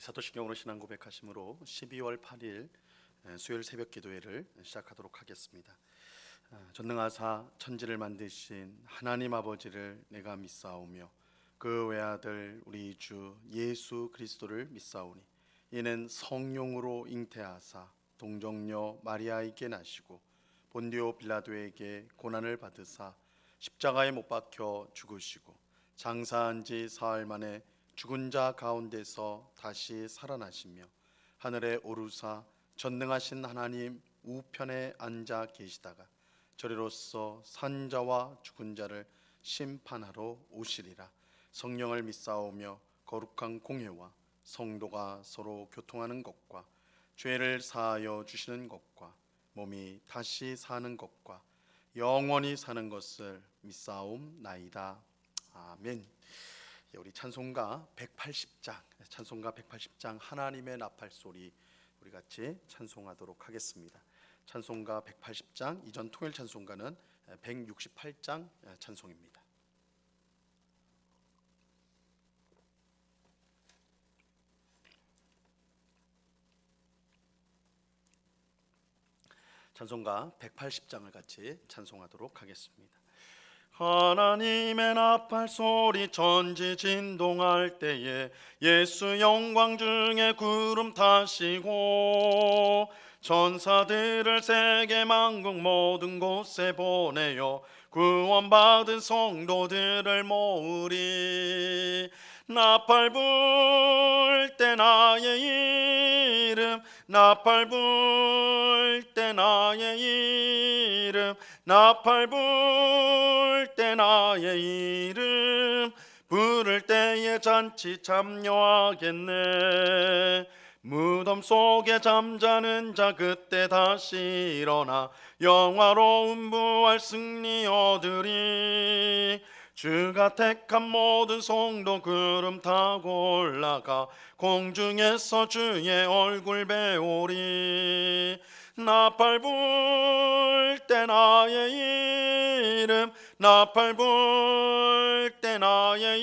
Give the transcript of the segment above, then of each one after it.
사도신경으로 신앙 고백하심으로 12월 8일 수요일 새벽 기도회를 시작하도록 하겠습니다. 전능하사 천지를 만드신 하나님 아버지를 내가 믿사오며 그 외아들 우리 주 예수 그리스도를 믿사오니 이는 성령으로 잉태하사 동정녀 마리아에게 나시고 본디오 빌라도에게 고난을 받으사 십자가에 못 박혀 죽으시고 장사한 지 사흘 만에 죽은 자 가운데서 다시 살아나시며 하늘에 오르사 전능하신 하나님 우편에 앉아 계시다가 저리로서 산 자와 죽은 자를 심판하러 오시리라. 성령을 믿사오며 거룩한 공회와 성도가 서로 교통하는 것과 죄를 사하여 주시는 것과 몸이 다시 사는 것과 영원히 사는 것을 믿사옵나이다. 아멘. 우리 찬송가 180장 하나님의 나팔 소리 우리 같이 찬송하도록 하겠습니다. 찬송가 180장, 이전 통일 찬송가는 168장 찬송입니다. 찬송가 180장을 같이 찬송하도록 하겠습니다. 하나님의 나팔 소리 천지 진동할 때에 예수 영광 중에 구름 타시고 천사들을 세계 만국 모든 곳에 보내어 구원받은 성도들을 모으리. 나팔 불 때 나의 이름, 나팔 불 때 나의 이름, 나팔 불 때 나의 이름 부를 때에 잔치 참여하겠네. 무덤 속에 잠자는 자 그때 다시 일어나 영화로운 부활 승리 얻으리. 주가 택한 모든 성도 구름 타고 올라가 공중에서 주의 얼굴 배우리. 나팔 불 때 나의 이름, 나팔 불 때 나의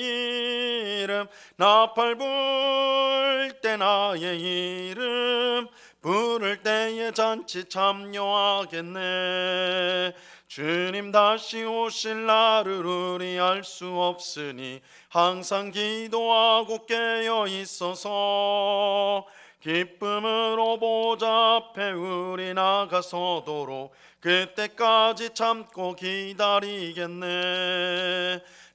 이름, 나팔 불 때 나의 이름 부를 때에 잔치 참여하겠네. 주님 다시 오실 날을 우리 알 수 없으니 항상 기도하고 깨어 있어서 기쁨으로 보좌 앞에 우리 나가서도록 그때까지 참고 기다리겠네.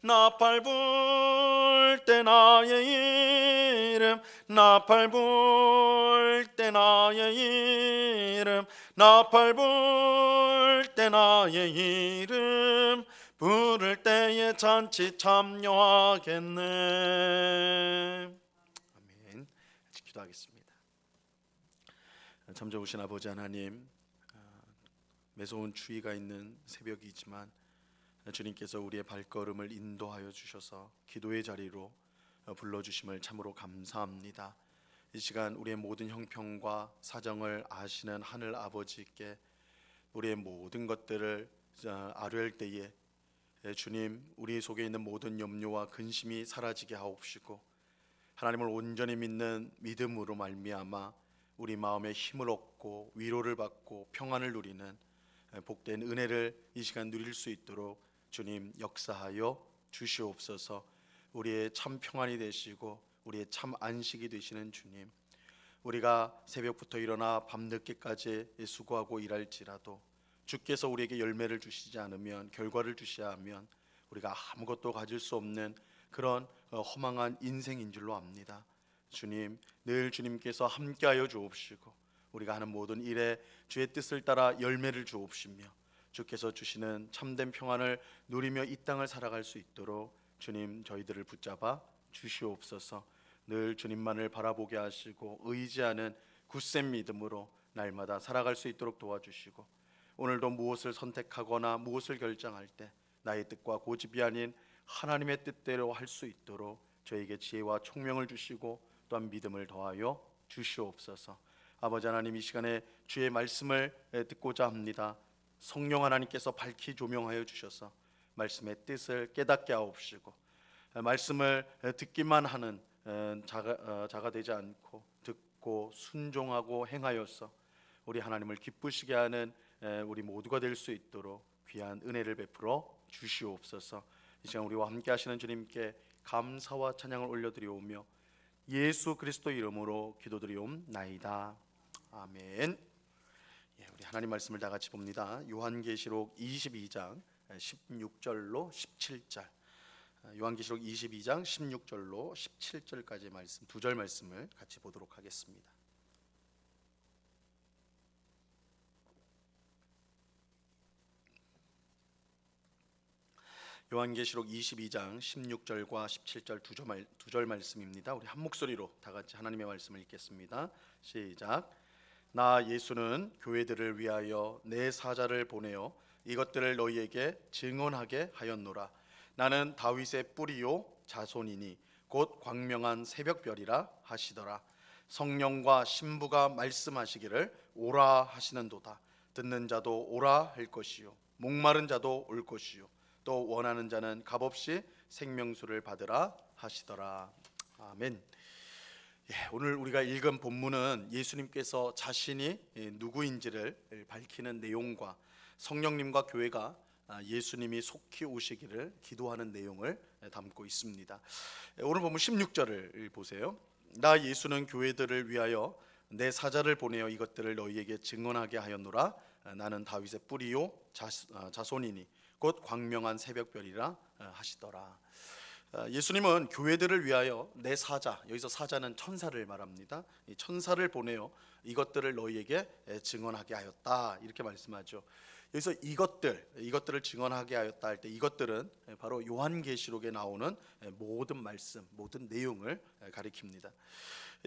나팔 불 때 나의 이름, 나팔 불 때 나의 이름, 나팔 불 때 나의 이름 부를 때에 잔치 참여하겠네. 아멘. 기도하겠습니다. 참 좋으신 아버지 하나님, 매서운 추위가 있는 새벽이지만 주님께서 우리의 발걸음을 인도하여 주셔서 기도의 자리로 불러주심을 참으로 감사합니다. 이 시간 우리의 모든 형편과 사정을 아시는 하늘 아버지께 우리의 모든 것들을 아뢰할 때에 주님, 우리 속에 있는 모든 염려와 근심이 사라지게 하옵시고 하나님을 온전히 믿는 믿음으로 말미암아 우리 마음에 힘을 얻고 위로를 받고 평안을 누리는 복된 은혜를 이 시간 누릴 수 있도록 주님 역사하여 주시옵소서. 우리의 참 평안이 되시고 우리의 참 안식이 되시는 주님, 우리가 새벽부터 일어나 밤늦게까지 수고하고 일할지라도 주께서 우리에게 열매를 주시지 않으면, 결과를 주셔야 하면 우리가 아무것도 가질 수 없는 그런 허망한 인생인 줄로 압니다. 주님, 늘 주님께서 함께하여 주옵시고 우리가 하는 모든 일에 주의 뜻을 따라 열매를 주옵시며 주께서 주시는 참된 평안을 누리며 이 땅을 살아갈 수 있도록 주님 저희들을 붙잡아 주시옵소서. 늘 주님만을 바라보게 하시고 의지하는 굳센 믿음으로 날마다 살아갈 수 있도록 도와주시고 오늘도 무엇을 선택하거나 무엇을 결정할 때 나의 뜻과 고집이 아닌 하나님의 뜻대로 할 수 있도록 저에게 지혜와 총명을 주시고 또한 믿음을 더하여 주시옵소서. 아버지 하나님, 이 시간에 주의 말씀을 듣고자 합니다. 성령 하나님께서 밝히 조명하여 주셔서 말씀의 뜻을 깨닫게 하옵시고 말씀을 듣기만 하는 자가 되지 않고 듣고 순종하고 행하여서 우리 하나님을 기쁘시게 하는 우리 모두가 될 수 있도록 귀한 은혜를 베풀어 주시옵소서. 이 시간 우리와 함께 하시는 주님께 감사와 찬양을 올려드리오며 예수 그리스도 이름으로 기도드리옵나이다. 아멘. 우리 하나님 말씀을 다 같이 봅니다. 요한계시록 22장 16절로 17절. 요한계시록 22장 16절로 17절까지의 말씀, 두 절 말씀을 같이 보도록 하겠습니다. 요한계시록 22장 16절과 17절 두 절 말씀입니다. 우리 한 목소리로 다 같이 하나님의 말씀을 읽겠습니다. 시작. 나 예수는 교회들을 위하여 내 사자를 보내어 이것들을 너희에게 증언하게 하였노라. 나는 다윗의 뿌리요 자손이니 곧 광명한 새벽별이라 하시더라. 성령과 신부가 말씀하시기를 오라 하시는도다. 듣는 자도 오라 할 것이요 목마른 자도 올 것이요 또 원하는 자는 값없이 생명수를 받으라 하시더라. 아멘. 오늘 우리가 읽은 본문은 예수님께서 자신이 누구인지를 밝히는 내용과 성령님과 교회가 예수님이 속히 오시기를 기도하는 내용을 담고 있습니다. 오늘 본문 16절을 보세요. 나 예수는 교회들을 위하여 내 사자를 보내어 이것들을 너희에게 증언하게 하였노라. 나는 다윗의 뿌리요 자손이니 곧 광명한 새벽별이라 하시더라. 예수님은 교회들을 위하여 내 사자, 여기서 사자는 천사를 말합니다. 이 천사를 보내어 이것들을 너희에게 증언하게 하였다, 이렇게 말씀하죠. 여기서 이것들을 증언하게 하였다 할 때 이것들은 바로 요한계시록에 나오는 모든 말씀, 모든 내용을 가리킵니다.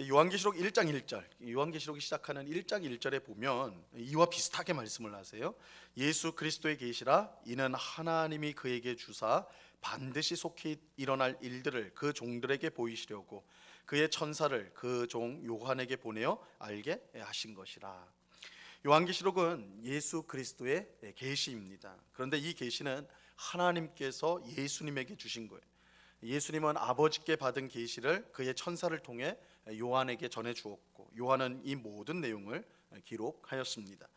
요한계시록 1장 1절, 요한계시록이 시작하는 1장 1절에 보면 이와 비슷하게 말씀을 하세요. 예수 그리스도의 계시라 이는 하나님이 그에게 주사 반드시 속히 일어날 일들을 그 종들에게 보이시려고 그의 천사를 그 종 요한에게 보내어 알게 하신 것이라. 요한계시록은 예수 그리스도의 계시입니다. 그런데 이 계시는 하나님께서 예수님에게 주신 거예요. 예수님은 아버지께 받은 계시를 그의 천사를 통해 요한에게 전해 주었고 요한은 이 모든 내용을 기록하였습니다.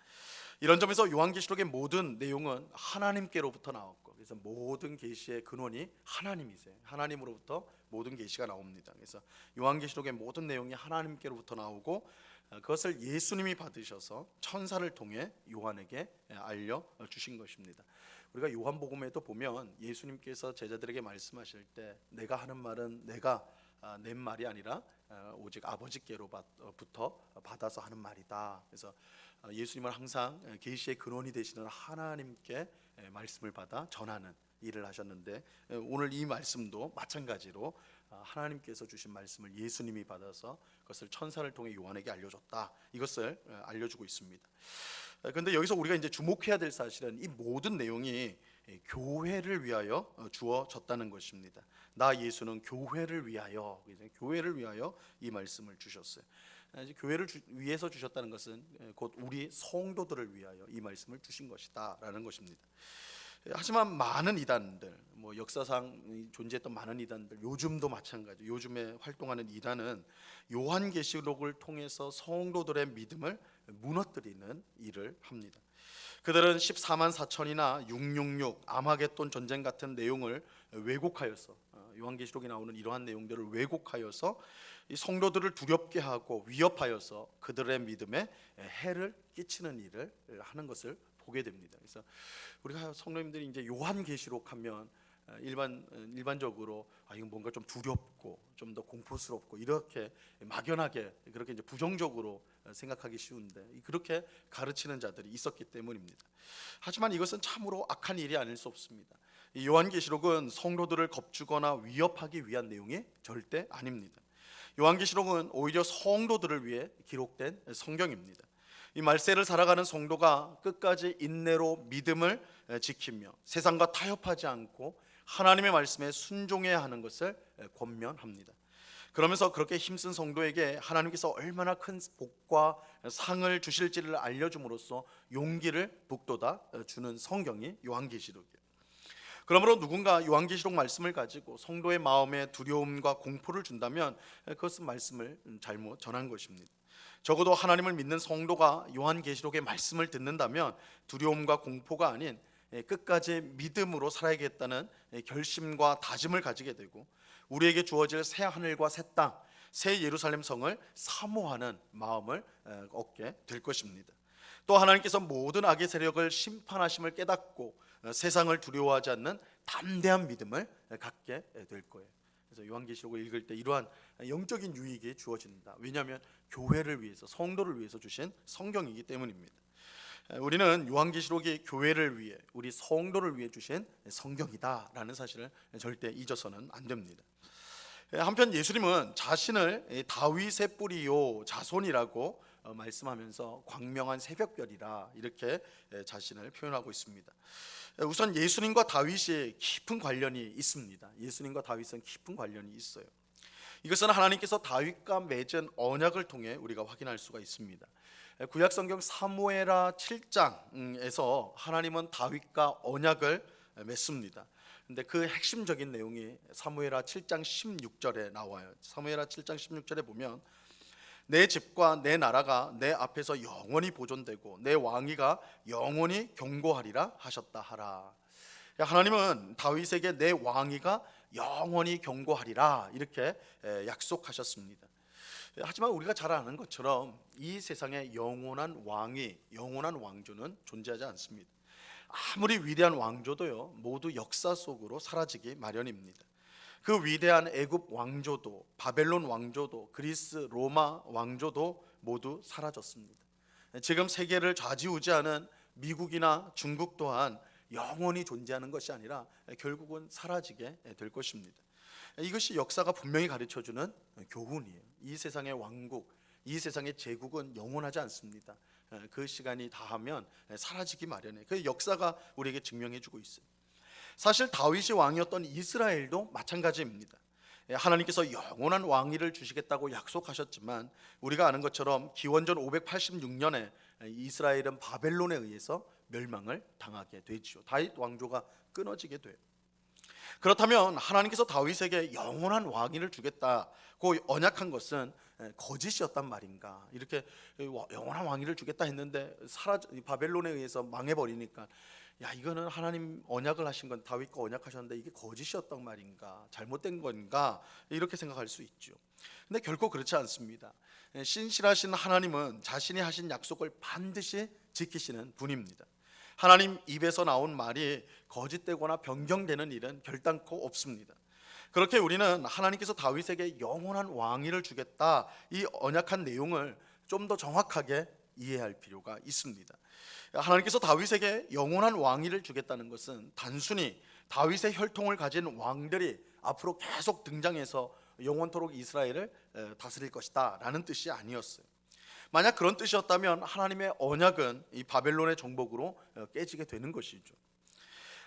이런 점에서 요한계시록의 모든 내용은 하나님께로부터 나왔고, 그래서 모든 계시의 근원이 하나님이세요. 하나님으로부터 모든 계시가 나옵니다. 그래서 요한계시록의 모든 내용이 하나님께로부터 나오고 그것을 예수님이 받으셔서 천사를 통해 요한에게 알려주신 것입니다. 우리가 요한복음에도 보면 예수님께서 제자들에게 말씀하실 때 내가 하는 말은 내가 낸 말이 아니라 오직 아버지께로부터 받아서 하는 말이다. 그래서 예수님은 항상 계시의 근원이 되시는 하나님께 말씀을 받아 전하는 일을 하셨는데 오늘 이 말씀도 마찬가지로 하나님께서 주신 말씀을 예수님이 받아서 그것을 천사를 통해 요한에게 알려줬다, 이것을 알려주고 있습니다. 그런데 여기서 우리가 이제 주목해야 될 사실은 이 모든 내용이 교회를 위하여 주어졌다는 것입니다. 나 예수는 교회를 위하여 이 말씀을 주셨어요. 교회를 위해서 주셨다는 것은 곧 우리 성도들을 위하여 이 말씀을 주신 것이다라는 것입니다. 하지만 많은 이단들, 역사상 존재했던 많은 이단들, 요즘도 마찬가지, 요즘에 활동하는 이단은 요한계시록을 통해서 성도들의 믿음을 무너뜨리는 일을 합니다. 그들은 14만 4천이나 666 아마겟돈 전쟁 같은 내용을 왜곡하여서 요한계시록에 나오는 이러한 내용들을 왜곡하여서 이 성도들을 두렵게 하고 위협하여서 그들의 믿음에 해를 끼치는 일을 하는 것을 보게 됩니다. 그래서 우리가 성도님들이 이제 요한계시록 하면 일반적으로 이건 뭔가 좀 두렵고 좀 더 공포스럽고 이렇게 막연하게 그렇게 이제 부정적으로 생각하기 쉬운데 그렇게 가르치는 자들이 있었기 때문입니다. 하지만 이것은 참으로 악한 일이 아닐 수 없습니다. 이 요한계시록은 성도들을 겁주거나 위협하기 위한 내용이 절대 아닙니다. 요한계시록은 오히려 성도들을 위해 기록된 성경입니다. 이 말세를 살아가는 성도가 끝까지 인내로 믿음을 지키며 세상과 타협하지 않고 하나님의 말씀에 순종해야 하는 것을 권면합니다. 그러면서 그렇게 힘쓴 성도에게 하나님께서 얼마나 큰 복과 상을 주실지를 알려줌으로써 용기를 북돋아 주는 성경이 요한계시록이에요. 그러므로 누군가 요한계시록 말씀을 가지고 성도의 마음에 두려움과 공포를 준다면 그것은 말씀을 잘못 전한 것입니다. 적어도 하나님을 믿는 성도가 요한계시록의 말씀을 듣는다면 두려움과 공포가 아닌 끝까지 믿음으로 살아야겠다는 결심과 다짐을 가지게 되고, 우리에게 주어질 새 하늘과 새 땅, 새 예루살렘 성을 사모하는 마음을 얻게 될 것입니다. 또 하나님께서 모든 악의 세력을 심판하심을 깨닫고 세상을 두려워하지 않는 담대한 믿음을 갖게 될 거예요. 그래서 요한계시록을 읽을 때 이러한 영적인 유익이 주어진다. 왜냐하면 교회를 위해서, 성도를 위해서 주신 성경이기 때문입니다. 우리는 요한계시록이 교회를 위해, 우리 성도를 위해 주신 성경이다라는 사실을 절대 잊어서는 안 됩니다. 한편 예수님은 자신을 다윗의 뿌리요 자손이라고 말씀하면서 광명한 새벽별이라 이렇게 자신을 표현하고 있습니다. 우선 예수님과 다윗이 깊은 관련이 있습니다. 예수님과 다윗은 깊은 관련이 있어요. 이것은 하나님께서 다윗과 맺은 언약을 통해 우리가 확인할 수가 있습니다. 구약성경 사무엘하 7장에서 하나님은 다윗과 언약을 맺습니다. 근데 그 핵심적인 내용이 사무엘하 7장 16절에 나와요. 사무엘하 7장 16절에 보면 내 집과 내 나라가 내 앞에서 영원히 보존되고 내 왕위가 영원히 경고하리라 하셨다 하라. 하나님은 다윗에게 내 왕위가 영원히 경고하리라 이렇게 약속하셨습니다. 하지만 우리가 잘 아는 것처럼 이 세상에 영원한 왕위, 영원한 왕조는 존재하지 않습니다. 아무리 위대한 왕조도요, 모두 역사 속으로 사라지기 마련입니다. 그 위대한 애굽 왕조도, 바벨론 왕조도, 그리스 로마 왕조도 모두 사라졌습니다. 지금 세계를 좌지우지하는 미국이나 중국 또한 영원히 존재하는 것이 아니라 결국은 사라지게 될 것입니다. 이것이 역사가 분명히 가르쳐주는 교훈이에요. 이 세상의 왕국, 이 세상의 제국은 영원하지 않습니다. 그 시간이 다하면 사라지기 마련해. 그 역사가 우리에게 증명해주고 있어요. 사실 다윗이 왕이었던 이스라엘도 마찬가지입니다. 하나님께서 영원한 왕위를 주시겠다고 약속하셨지만 우리가 아는 것처럼 기원전 586년에 이스라엘은 바벨론에 의해서 멸망을 당하게 되죠. 다윗 왕조가 끊어지게 돼요. 그렇다면 하나님께서 다윗에게 영원한 왕위를 주겠다고 언약한 것은 거짓이었단 말인가? 이렇게 영원한 왕위를 주겠다 했는데 바벨론에 의해서 망해버리니까, 야, 이거는 하나님 언약을 하신 건, 다윗과 언약하셨는데 이게 거짓이었단 말인가? 잘못된 건가? 이렇게 생각할 수 있죠. 근데 결코 그렇지 않습니다. 신실하신 하나님은 자신이 하신 약속을 반드시 지키시는 분입니다. 하나님 입에서 나온 말이 거짓되거나 변경되는 일은 결단코 없습니다. 그렇게 우리는 하나님께서 다윗에게 영원한 왕위를 주겠다, 이 언약한 내용을 좀 더 정확하게 이해할 필요가 있습니다. 하나님께서 다윗에게 영원한 왕위를 주겠다는 것은 단순히 다윗의 혈통을 가진 왕들이 앞으로 계속 등장해서 영원토록 이스라엘을 다스릴 것이다 라는 뜻이 아니었어요. 만약 그런 뜻이었다면 하나님의 언약은 이 바벨론의 정복으로 깨지게 되는 것이죠.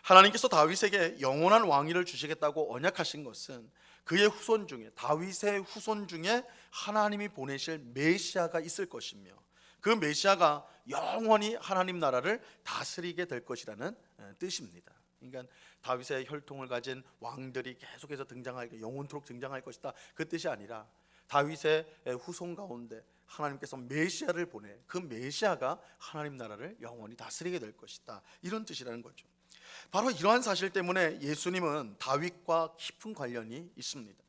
하나님께서 다윗에게 영원한 왕위를 주시겠다고 언약하신 것은 그의 후손 중에, 다윗의 후손 중에 하나님이 보내실 메시아가 있을 것이며, 그 메시아가 영원히 하나님 나라를 다스리게 될 것이라는 뜻입니다. 그러니까 다윗의 혈통을 가진 왕들이 계속해서 등장할, 영원토록 등장할 것이다, 그 뜻이 아니라 다윗의 후손 가운데 하나님께서 메시아를 보내, 그 메시아가 하나님 나라를 영원히 다스리게 될 것이다, 이런 뜻이라는 거죠. 바로 이러한 사실 때문에 예수님은 다윗과 깊은 관련이 있습니다.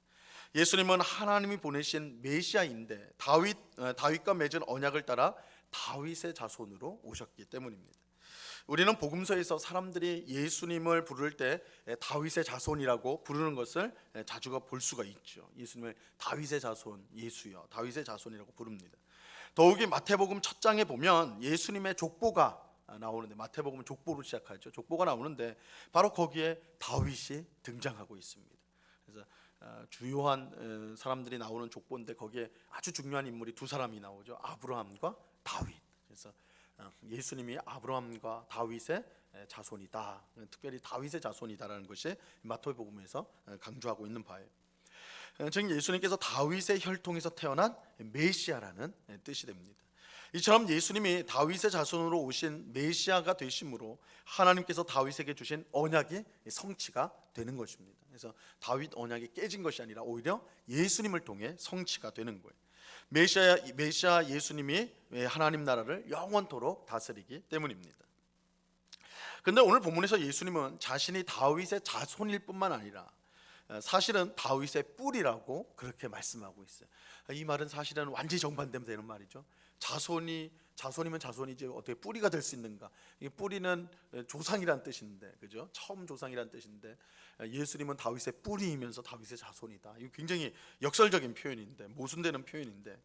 예수님은 하나님이 보내신 메시아인데 다윗과 맺은 언약을 따라 다윗의 자손으로 오셨기 때문입니다. 우리는 복음서에서 사람들이 예수님을 부를 때 다윗의 자손이라고 부르는 것을 자주가 볼 수가 있죠. 예수님을 다윗의 자손, 예수여, 다윗의 자손이라고 부릅니다. 더욱이 마태복음 첫 장에 보면 예수님의 족보가 나오는데, 마태복음은 족보로 시작하죠. 족보가 나오는데 바로 거기에 다윗이 등장하고 있습니다. 그래서 주요한 사람들이 나오는 족보인데 거기에 아주 중요한 인물이 두 사람이 나오죠. 아브라함과 다윗. 그래서 예수님이 아브라함과 다윗의 자손이다, 특별히 다윗의 자손이다라는 것이 마태복음에서 강조하고 있는 바예요. 즉 예수님께서 다윗의 혈통에서 태어난 메시아라는 뜻이 됩니다. 이처럼 예수님이 다윗의 자손으로 오신 메시아가 되심으로 하나님께서 다윗에게 주신 언약이 성취가 되는 것입니다. 그래서 다윗 언약이 깨진 것이 아니라 오히려 예수님을 통해 성취가 되는 거예요. 메시아 예수님이 하나님 나라를 영원토록 다스리기 때문입니다. 그런데 오늘 본문에서 예수님은 자신이 다윗의 자손일 뿐만 아니라 사실은 다윗의 뿔이라고 그렇게 말씀하고 있어요. 이 말은 사실은 완전히 정반대되는 말이죠. 자손이면 자손이지 어떻게 뿌리가 될 수 있는가? 이 뿌리는 조상이란 뜻인데, 그죠? 처음 조상이란 뜻인데 예수님은 다윗의 뿌리이면서 다윗의 자손이다. 이거 굉장히 역설적인 표현인데, 모순되는 표현인데,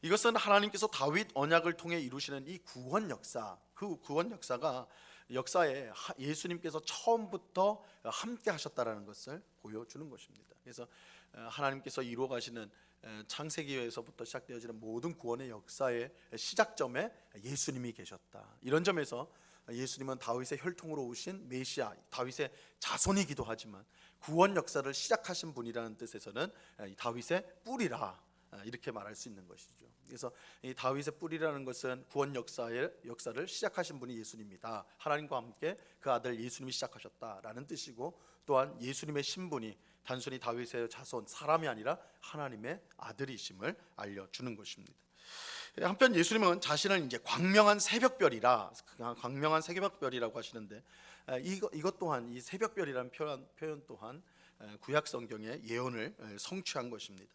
이것은 하나님께서 다윗 언약을 통해 이루시는 이 구원 역사, 그 구원 역사가 역사에 예수님께서 처음부터 함께 하셨다라는 것을 보여주는 것입니다. 그래서 하나님께서 이루어 가시는 창세기에서부터 시작되어지는 모든 구원의 역사의 시작점에 예수님이 계셨다. 이런 점에서 예수님은 다윗의 혈통으로 오신 메시아, 다윗의 자손이기도 하지만 구원 역사를 시작하신 분이라는 뜻에서는 다윗의 뿔이라 이렇게 말할 수 있는 것이죠. 그래서 이 다윗의 뿔이라는 것은 구원 역사를 시작하신 분이 예수님이다. 하나님과 함께 그 아들 예수님이 시작하셨다라는 뜻이고, 또한 예수님의 신분이 단순히 다윗의 자손, 사람이 아니라 하나님의 아들이심을 알려주는 것입니다. 한편 예수님은 자신을 이제 광명한 새벽별이라고 하시는데, 이것 또한 이 새벽별이라는 표현 또한 구약 성경의 예언을 성취한 것입니다.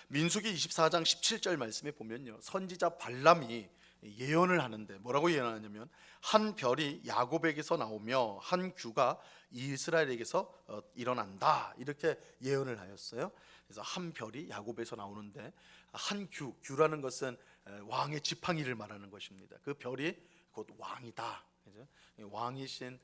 민수기 24장 17절 말씀에 보면요, 선지자 발람이 예언을 하는데 뭐라고 예언하냐면, 한 별이 야곱에게서 나오며 한 규가 이스라엘에게서 일어난다, 이렇게 예언을 하였어요. 그래서 한 별이 야곱에서 나오는데, 한 규라는 것은 왕의 지팡이를 말하는 것입니다. 그 별이 곧 왕이다, 그죠? 왕이신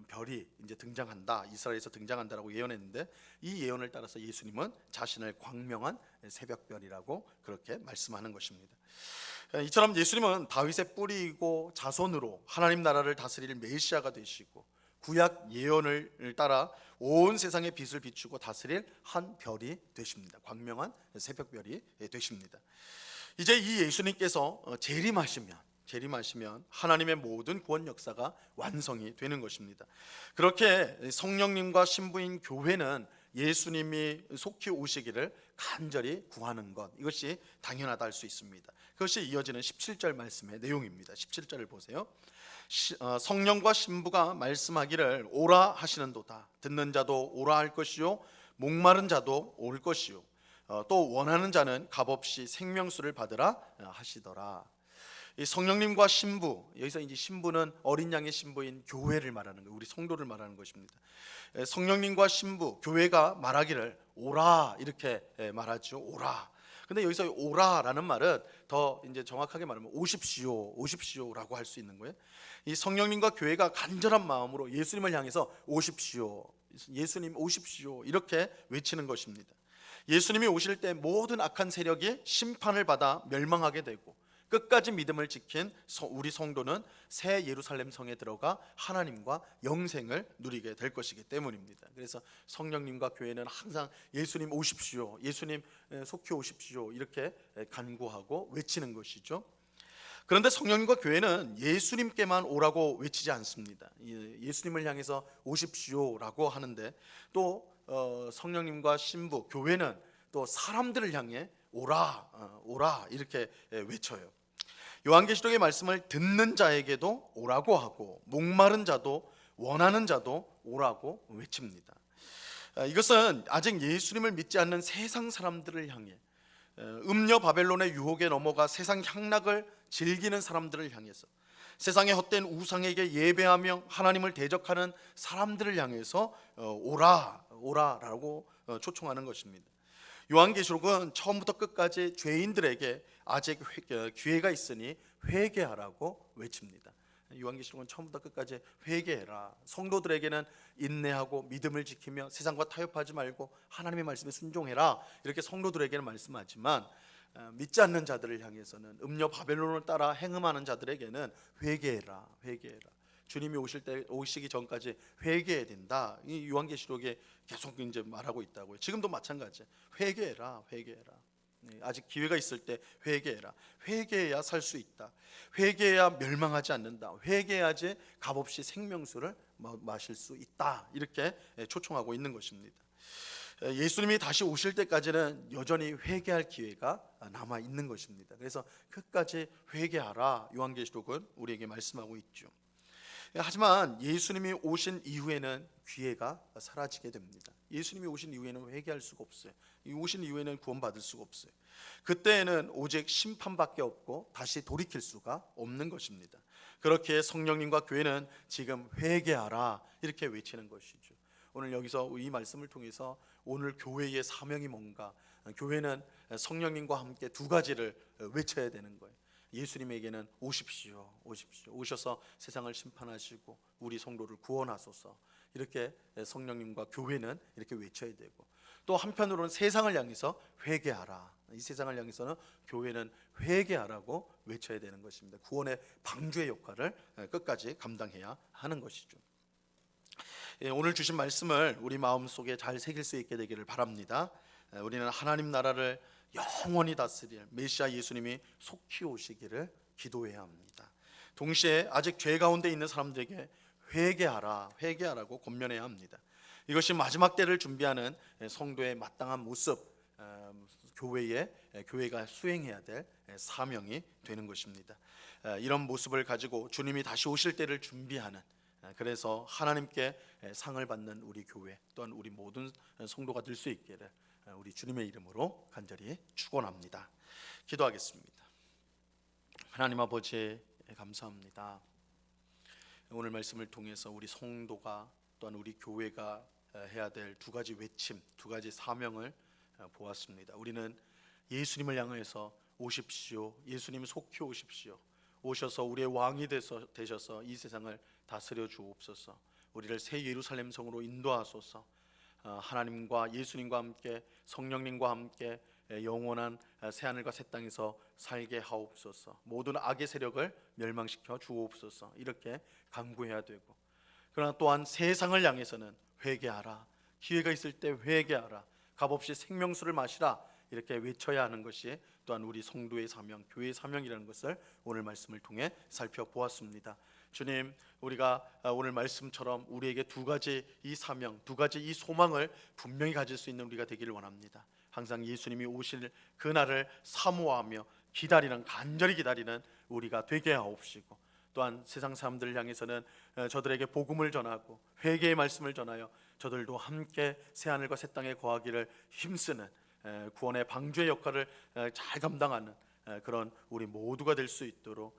별이 이제 등장한다, 이스라엘에서 등장한다라고 예언했는데, 이 예언을 따라서 예수님은 자신을 광명한 새벽별이라고 그렇게 말씀하는 것입니다. 이처럼 예수님은 다윗의 뿌리이고 자손으로 하나님 나라를 다스릴 메시아가 되시고, 구약 예언을 따라 온 세상의 빛을 비추고 다스릴 한 별이 되십니다. 광명한 새벽별이 되십니다. 이제 이 예수님께서 재림하시면 하나님의 모든 구원 역사가 완성이 되는 것입니다. 그렇게 성령님과 신부인 교회는 예수님이 속히 오시기를 간절히 구하는 것, 이것이 당연하다 할 수 있습니다. 그것이 이어지는 17절 말씀의 내용입니다. 17절을 보세요. 성령과 신부가 말씀하기를 오라 하시는도다. 듣는 자도 오라 할 것이요, 목마른 자도 올 것이요, 또 원하는 자는 값없이 생명수를 받으라 하시더라. 이 성령님과 신부, 여기서 이제 신부는 어린 양의 신부인 교회를 말하는 거예요. 우리 성도를 말하는 것입니다. 성령님과 신부, 교회가 말하기를 오라, 이렇게 말하죠. 오라. 근데 여기서 오라라는 말은 더 이제 정확하게 말하면 오십시오라고 할 수 있는 거예요. 이 성령님과 교회가 간절한 마음으로 예수님을 향해서 오십시오, 예수님 오십시오, 이렇게 외치는 것입니다. 예수님이 오실 때 모든 악한 세력이 심판을 받아 멸망하게 되고, 끝까지 믿음을 지킨 우리 성도는 새 예루살렘 성에 들어가 하나님과 영생을 누리게 될 것이기 때문입니다. 그래서 성령님과 교회는 항상 예수님 오십시오, 예수님 속히 오십시오, 이렇게 간구하고 외치는 것이죠. 그런데 성령님과 교회는 예수님께만 오라고 외치지 않습니다. 예수님을 향해서 오십시오라고 하는데, 또 성령님과 신부, 교회는 또 사람들을 향해 오라 이렇게 외쳐요. 요한계시록의 말씀을 듣는 자에게도 오라고 하고, 목마른 자도 원하는 자도 오라고 외칩니다. 이것은 아직 예수님을 믿지 않는 세상 사람들을 향해, 음녀 바벨론의 유혹에 넘어가 세상 향락을 즐기는 사람들을 향해서, 세상의 헛된 우상에게 예배하며 하나님을 대적하는 사람들을 향해서 오라라고 초청하는 것입니다. 요한계시록은 처음부터 끝까지 죄인들에게 아직 기회가 있으니 회개하라고 외칩니다. 요한계시록은 처음부터 끝까지 회개해라, 성도들에게는 인내하고 믿음을 지키며 세상과 타협하지 말고 하나님의 말씀에 순종해라, 이렇게 성도들에게는 말씀하지만, 믿지 않는 자들을 향해서는, 음녀 바벨론을 따라 행음하는 자들에게는 회개해라. 주님이 오시기 전까지 회개해야 된다. 이 요한계시록에 계속 이제 말하고 있다고요. 지금도 마찬가지. 회개해라. 아직 기회가 있을 때 회개해라. 회개해야 살 수 있다. 회개해야 멸망하지 않는다. 회개해야지 값없이 생명수를 마실 수 있다. 이렇게 초청하고 있는 것입니다. 예수님이 다시 오실 때까지는 여전히 회개할 기회가 남아 있는 것입니다. 그래서 끝까지 회개하라. 요한계시록은 우리에게 말씀하고 있죠. 하지만 예수님이 오신 이후에는 기회가 사라지게 됩니다. 예수님이 오신 이후에는 회개할 수가 없어요. 오신 이후에는 구원받을 수가 없어요. 그때에는 오직 심판밖에 없고 다시 돌이킬 수가 없는 것입니다. 그렇게 성령님과 교회는 지금 회개하라 이렇게 외치는 것이죠. 오늘 여기서 이 말씀을 통해서 오늘 교회의 사명이 뭔가, 교회는 성령님과 함께 두 가지를 외쳐야 되는 거예요. 예수님에게는 오십시오, 오십시오. 오셔서 세상을 심판하시고 우리 성도를 구원하소서. 이렇게 성령님과 교회는 이렇게 외쳐야 되고, 또 한편으로는 세상을 향해서 회개하라. 이 세상을 향해서는 교회는 회개하라고 외쳐야 되는 것입니다. 구원의 방주의 역할을 끝까지 감당해야 하는 것이죠. 오늘 주신 말씀을 우리 마음속에 잘 새길 수 있게 되기를 바랍니다. 우리는 하나님 나라를 영원히 다스릴 메시아 예수님이 속히 오시기를 기도해야 합니다. 동시에 아직 죄 가운데 있는 사람들에게 회개하라고 권면해야 합니다. 이것이 마지막 때를 준비하는 성도의 마땅한 모습, 교회가 수행해야 될 사명이 되는 것입니다. 이런 모습을 가지고 주님이 다시 오실 때를 준비하는, 그래서 하나님께 상을 받는 우리 교회 또한 우리 모든 성도가 될 수 있기를 우리 주님의 이름으로 간절히 축원합니다. 기도하겠습니다. 하나님 아버지, 감사합니다. 오늘 말씀을 통해서 우리 성도가 또한 우리 교회가 해야 될 두 가지 외침, 두 가지 사명을 보았습니다. 우리는 예수님을 향해서 오십시오, 예수님 속히 오십시오, 오셔서 우리의 왕이 되셔서 이 세상을 다스려 주옵소서. 우리를 새 예루살렘 성으로 인도하소서. 하나님과 예수님과 함께 성령님과 함께 영원한 새하늘과 새 땅에서 살게 하옵소서. 모든 악의 세력을 멸망시켜 주옵소서. 이렇게 간구해야 되고, 그러나 또한 세상을 향해서는 회개하라, 기회가 있을 때 회개하라, 값없이 생명수를 마시라, 이렇게 외쳐야 하는 것이 또한 우리 성도의 사명, 교회의 사명이라는 것을 오늘 말씀을 통해 살펴보았습니다. 주님, 우리가 오늘 말씀처럼 우리에게 두 가지 이 사명, 두 가지 이 소망을 분명히 가질 수 있는 우리가 되기를 원합니다. 항상 예수님이 오실 그날을 사모하며 간절히 기다리는 우리가 되게 하옵시고, 또한 세상 사람들을 향해서는 저들에게 복음을 전하고 회개의 말씀을 전하여 저들도 함께 새하늘과 새 땅에 거하기를 힘쓰는 구원의 방주의 역할을 잘 감당하는 그런 우리 모두가 될 수 있도록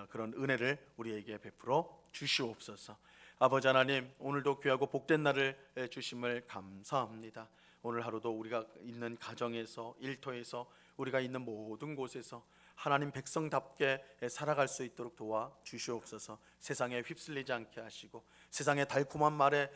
그런 은혜를 우리에게 베풀어 주시옵소서. 아버지 하나님, 오늘도 귀하고 복된 날을 주심을 감사합니다. 오늘 하루도 우리가 있는 가정에서, 일터에서, 우리가 있는 모든 곳에서 하나님 백성답게 살아갈 수 있도록 도와 주시옵소서. 세상에 휩쓸리지 않게 하시고 세상의 달콤한 말에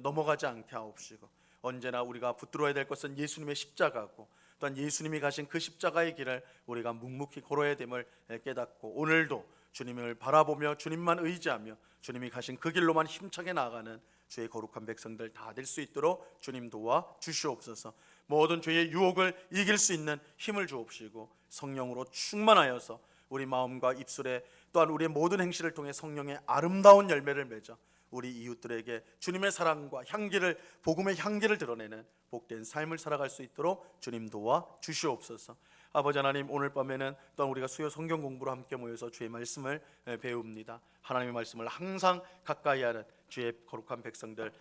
넘어가지 않게 하옵시고, 언제나 우리가 붙들어야 될 것은 예수님의 십자가고, 또한 예수님이 가신 그 십자가의 길을 우리가 묵묵히 걸어야 됨을 깨닫고, 오늘도 주님을 바라보며 주님만 의지하며 주님이 가신 그 길로만 힘차게 나아가는 주의 거룩한 백성들 다 될 수 있도록 주님 도와 주시옵소서. 모든 죄의 유혹을 이길 수 있는 힘을 주옵시고, 성령으로 충만하여서 우리 마음과 입술에 또한 우리의 모든 행실을 통해 성령의 아름다운 열매를 맺어 우리 이웃들에게 주님의 사랑과 향기를, 복음의 향기를 드러내는 복된 삶을 살아갈 수 있도록 주님 도와 주시옵소서. 아버지 하나님, 오늘 밤에는 또한 우리가 수요 성경 공부로 함께 모여서 주의 말씀을 배웁니다. 하나님의 말씀을 항상 가까이 하는 주의 거룩한 백성들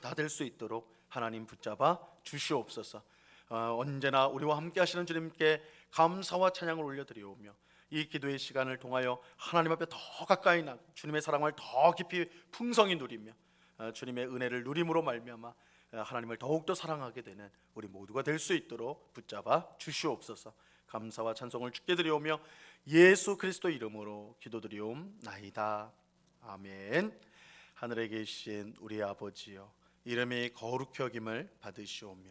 다 될 수 있도록 하나님 붙잡아 주시옵소서. 언제나 우리와 함께 하시는 주님께 감사와 찬양을 올려드리오며, 이 기도의 시간을 통하여 하나님 앞에 더 가까이 나가 주님의 사랑을 더 깊이 풍성히 누리며 주님의 은혜를 누림으로 말미암아 하나님을 더욱더 사랑하게 되는 우리 모두가 될 수 있도록 붙잡아 주시옵소서. 감사와 찬송을 주께 드리오며 예수 그리스도 이름으로 기도드리옵나이다. 아멘. 하늘에 계신 우리 아버지여, 이름이 거룩히 여김을 받으시오며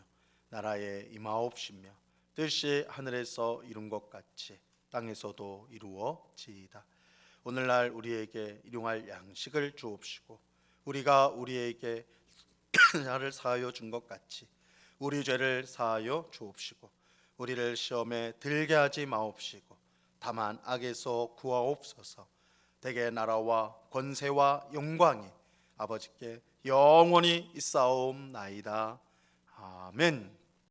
나라에 임하옵시며 뜻이 하늘에서 이룬 것 같이 땅에서도 이루어지이다. 오늘날 우리에게 일용할 양식을 주옵시고, 우리가 우리에게 나를 사하여 준 것 같이 우리 죄를 사하여 주옵시고, 우리를 시험에 들게 하지 마옵시고 다만 악에서 구하옵소서. 대개 나라와 권세와 영광이 아버지께 영원히 있사옵나이다. 아멘.